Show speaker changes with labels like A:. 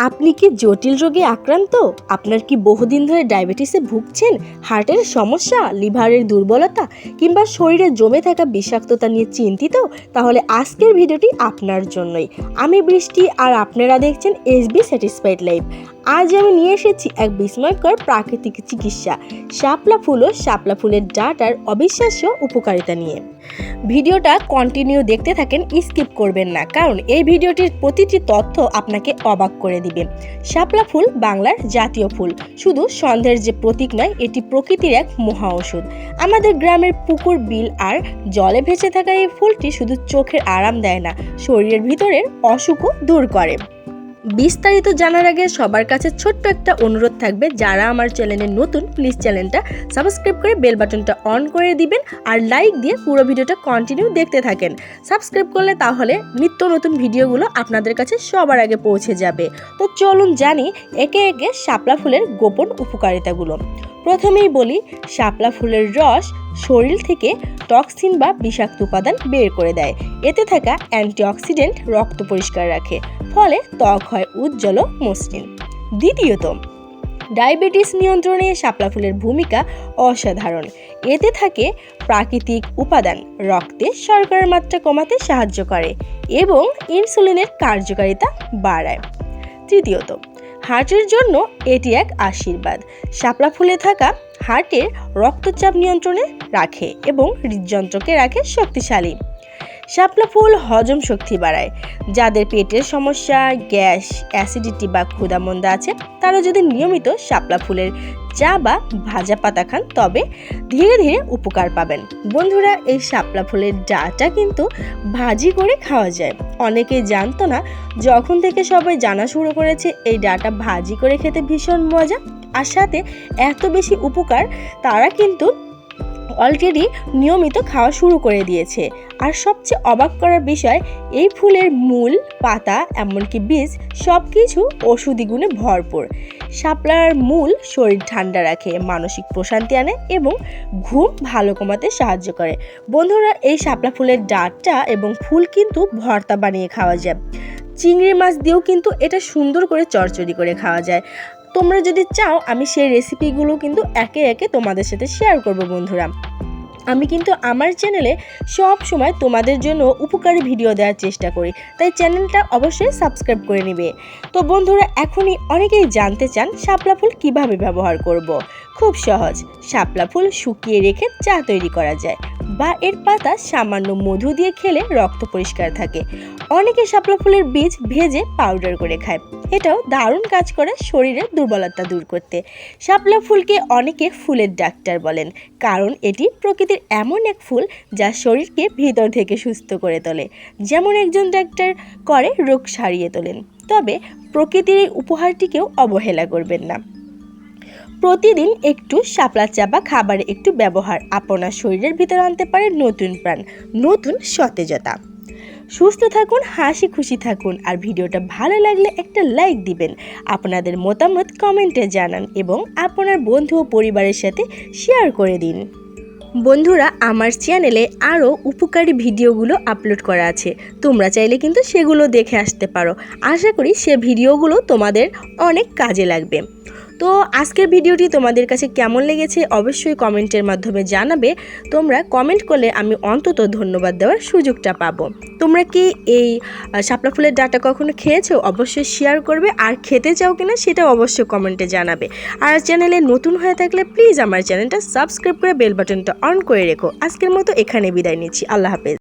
A: আপনি কি জটিল রোগে আক্রান্ত? আপনার কি বহুদিন ধরে ডায়াবেটিসে ভুগছেন? হার্টের সমস্যা, লিভারের দুর্বলতা কিংবা শরীরে জমে থাকা বিষাক্ততা নিয়ে চিন্তিত? তাহলে আজকের ভিডিওটি আপনার জন্যই। আমি বৃষ্টি আর আপনারা দেখছেন এসবি স্যাটিসফাইড লাইফ। আজ আমি নিয়ে এসেছি এক বিস্ময়কর প্রাকৃতিক চিকিৎসা, শাপলা ফুল ও শাপলা ফুলের ডাঁটার অবিশ্বাস্য উপকারিতা নিয়ে। ভিডিওটা কন্টিনিউ দেখতে থাকেন, স্কিপ করবেন না, কারণ এই ভিডিওটির প্রতিটি তথ্য আপনাকে অবাক করে দিবে। শাপলা ফুল বাংলার জাতীয় ফুল, শুধু সৌন্দর্যের প্রতীক নয়, এটি প্রকৃতির এক মহা ঔষধ। আমাদের গ্রামের পুকুর, বিল আর জলে ভেসে থাকা এই ফুলটি শুধু চোখের আরাম দেয় না, শরীরের ভিতরের অসুখও দূর করে। বিস্তারিত জানার আগে সবার কাছে ছোট্ট একটা অনুরোধ থাকবে, যারা আমার চ্যানেলে নতুন প্লিজ চ্যানেলটা সাবস্ক্রাইব করে বেল বাটনটা অন করে দিবেন আর লাইক দিয়ে পুরো ভিডিওটা কন্টিনিউ দেখতে থাকেন। সাবস্ক্রাইব করলে তাহলে নিত্য নতুন ভিডিওগুলো আপনাদের কাছে সবার আগে পৌঁছে যাবে। তো চলুন জানি একে একে শাপলা ফুলের গোপন উপকারিতাগুলো। প্রথমেই বলি, শাপলা ফুলের রস শরীর থেকে টক্সিন বা বিষাক্ত উপাদান বের করে দেয়। এতে থাকা অ্যান্টিঅক্সিডেন্ট রক্ত পরিষ্কার রাখে, ফলে ত্বক হয় উজ্জ্বল ও মসৃণ। দ্বিতীয়ত, ডায়াবেটিস নিয়ন্ত্রণে শাপলা ফুলের ভূমিকা অসাধারণ। এতে থাকে প্রাকৃতিক উপাদান, রক্তে শর্করার মাত্রা কমাতে সাহায্য করে এবং ইনসুলিনের কার্যকারিতা বাড়ায়। তৃতীয়ত, হার্টের জন্য এটি এক আশীর্বাদ। শাপলা ফুলে থাকা হার্টের রক্তচাপ নিয়ন্ত্রণে রাখে এবং হৃদযন্ত্রকে রাখে শক্তিশালী। শাপলা ফুল হজম শক্তি বাড়ায়। যাদের পেটের সমস্যা, গ্যাস, অ্যাসিডিটি বা ক্ষুধামন্দা আছে, তারা যদি নিয়মিত শাপলা ফুলের চা বা ভাজা পাতা খান, তবে ধীরে ধীরে উপকার পাবেন। বন্ধুরা, এই শাপলা ফুলের ডাঁটা কিন্তু ভাজি করে খাওয়া যায়। অনেকেই জানতো না, যখন থেকে সবাই জানা শুরু করেছে এই ডাঁটা ভাজি করে খেতে ভীষণ মজা আর সাথে এত বেশি উপকার, তারা কিন্তু অলরেডি নিয়মিত খাওয়া শুরু করে দিয়েছে। আর সবচেয়ে অবাক করার বিষয়, এই ফুলের মূল, পাতা এমনকি বীজ সব কিছু ঔষধি গুণে ভরপুর। শাপলার মূল শরীর ঠান্ডা রাখে, মানসিক প্রশান্তি আনে এবং ঘুম ভালো কমাতে সাহায্য করে। বন্ধুরা, এই শাপলা ফুলের ডাঁটা এবং ফুল কিন্তু ভর্তা বানিয়ে খাওয়া যায়। চিংড়ি মাছ দিয়েও কিন্তু এটা সুন্দর করে চচ্চড়ি করে খাওয়া যায়। তোমরা যদি চাও, আমি সেই রেসিপিগুলো কিন্তু একে একে তোমাদের সাথে শেয়ার করব। বন্ধুরা, আমি কিন্তু আমার চ্যানেলে সব সময় তোমাদের জন্য উপকারী ভিডিও দেওয়ার চেষ্টা করি, তাই চ্যানেলটা অবশ্যই সাবস্ক্রাইব করে নেবে। তো বন্ধুরা, এখনই অনেকেই জানতে চান শাপলা ফুল কিভাবে ব্যবহার করব। খুব সহজ, শাপলা ফুল শুকিয়ে রেখে চা তৈরি করা যায় বা এর পাতা সামান্য মধু দিয়ে খেলে রক্ত পরিষ্কার থাকে। অনেকে শাপলা ফুলের বীজ ভেজে পাউডার করে খায়, এটাও দারুণ কাজ করে শরীরের দুর্বলতা দূর করতে। শাপলা ফুলকে অনেকে ফুলের ডাক্তার বলেন, কারণ এটি প্রকৃতির এমন এক ফুল যা শরীরকে ভিতর থেকে সুস্থ করে তোলে, যেমন একজন ডাক্তার করে রোগ সারিয়ে তোলেন। তবে প্রকৃতির এই উপহারটিকেও অবহেলা করবেন না। প্রতিদিন একটু শাপলা চা বা খাবারে একটু ব্যবহার আপনার শরীরের ভিতরে আনতে পারে নতুন প্রাণ, নতুন সতেজতা। সুস্থ থাকুন, হাসি খুশি থাকুন, আর ভিডিওটা ভালো লাগলে একটা লাইক দিবেন। আপনাদের মতামত কমেন্টে জানান এবং আপনার বন্ধু ও পরিবারের সাথে শেয়ার করে দিন। বন্ধুরা, আমার চ্যানেলে আরও উপকারী ভিডিওগুলো আপলোড করা আছে, তোমরা চাইলে কিন্তু সেগুলো দেখে আসতে পারো। আশা করি সে ভিডিওগুলো তোমাদের অনেক কাজে লাগবে। তো আজকের ভিডিওটি তোমাদের কাছে কেমন লেগেছে অবশ্যই কমেন্টের মাধ্যমে জানাবে। তোমরা কমেন্ট করলে আমি অন্তত ধন্যবাদ দেওয়ার সুযোগটা পাবো। তোমরা কি এই শাপলা ফুলের ডাঁটা কখনো খেয়েছো? অবশ্যই শেয়ার করবে, আর খেতে চাও কিনা সেটাও অবশ্যই কমেন্টে জানাবে। আর চ্যানেলে নতুন হয়ে থাকলে প্লিজ আমার চ্যানেলটা সাবস্ক্রাইব করে বেল বাটনটা অন করে রেখো। আজকের মতো এখানে বিদায় নিচ্ছি, আল্লাহ হাফেজ।